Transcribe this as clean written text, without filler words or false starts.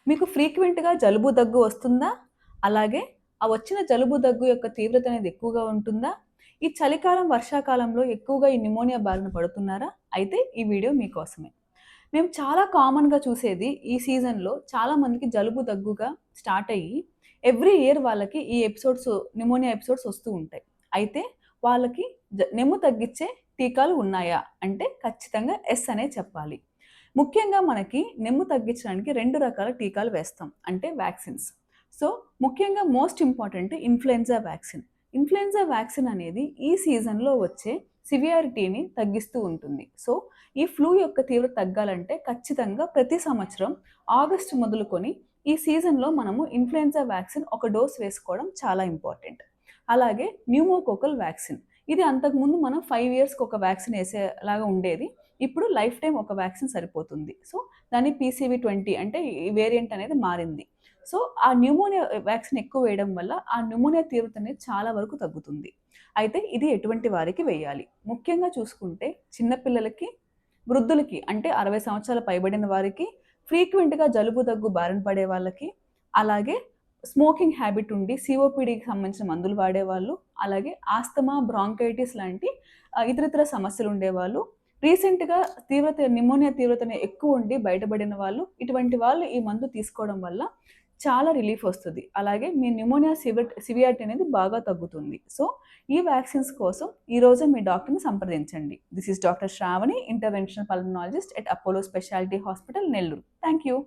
మీకు ఫ్రీక్వెంట్‌గా జలుబు, దగ్గు వస్తుందా? అలాగే ఆ వచ్చిన జలుబు, దగ్గు యొక్క తీవ్రత అనేది ఎక్కువగా ఉంటుందా? ఈ చలికాలం, వర్షాకాలంలో ఎక్కువగా ఈ న్యూమోనియా బారిన పడుతున్నారా? అయితే ఈ వీడియో మీకోసమే. మేము చాలా కామన్‌గా చూసేది ఈ సీజన్‌లో చాలా మందికి జలుబు, దగ్గుగా స్టార్ట్ అయ్యి ఎవ్రీ ఇయర్ వాళ్ళకి ఈ ఎపిసోడ్స్ న్యూమోనియా ఎపిసోడ్స్ వస్తూ ఉంటాయి. అయితే వాళ్ళకి నెమ్ము తగ్గించే టీకాలు ఉన్నాయా? అంటే ఖచ్చితంగా యెస్ అనే చెప్పాలి. ముఖ్యంగా మనకి నెమ్ము తగ్గించడానికి 2 రకాల టీకాలు వేస్తాం. అంటే వ్యాక్సిన్స్. సో, ముఖ్యంగా most important influenza vaccine. Influenza vaccine అనేది ఈ సీజన్‌లో వచ్చే సివియారిటీని తగ్గిస్తూ ఉంటుంది. సో, ఈ ఫ్లూ యొక్క తీవ్రత తగ్గాలంటే ఖచ్చితంగా ప్రతి సంవత్సరం ఆగస్టు మొదలుకొని ఈ సీజన్‌లో మనము ఇన్‌ఫ్లుయెన్జా వ్యాక్సిన్ ఒక డోస్ వేసుకోవడం చాలా ఇంపార్టెంట్. అలాగే న్యూమోకోకల్ వ్యాక్సిన్. ఇది అంతకుముందు మనం 5 ఇయర్స్‌కి ఒక వ్యాక్సిన్ ఏసేలాగా ఉండేది. ఇప్పుడు లైఫ్ టైమ్ ఒక వ్యాక్సిన్ సరిపోతుంది. సో, దాన్ని పీసీవీ20 అంటే ఈ వేరియంట్ అనేది మారింది. సో, ఆ న్యూమోనియా వ్యాక్సిన్ ఎక్కువ వేయడం వల్ల ఆ న్యూమోనియా తీవ్రత అనేది చాలా వరకు తగ్గుతుంది. అయితే ఇది ఎటువంటి వారికి వేయాలి? ముఖ్యంగా చూసుకుంటే చిన్న పిల్లలకి, వృద్ధులకి అంటే 60 సంవత్సరాలు పైబడిన వారికి, ఫ్రీక్వెంట్‌గా జలుబు, దగ్గు బారిన పడే వాళ్ళకి, అలాగే స్మోకింగ్ హ్యాబిట్ ఉండి సీఓపీడీకి సంబంధించిన మందులు వాడేవాళ్ళు, అలాగే ఆస్తమా, బ్రాంకైటిస్ లాంటి ఇతరితర సమస్యలు ఉండేవాళ్ళు, రీసెంట్‌గా న్యూమోనియా తీవ్రతను ఎక్కువ ఉండి బయటపడిన వాళ్ళు, ఇటువంటి వాళ్ళు ఈ మందు తీసుకోవడం వల్ల చాలా రిలీఫ్ వస్తది. అలాగే మీ న్యూమోనియా సివియారిటీ అనేది బాగా తగ్గుతుంది. సో, ఈ వ్యాక్సిన్స్ కోసం ఈ రోజే మీ డాక్టర్‌ని సంప్రదించండి. This is doctor Shravani, interventional pulmonologist at Apollo speciality hospital, Nellore. Thank you.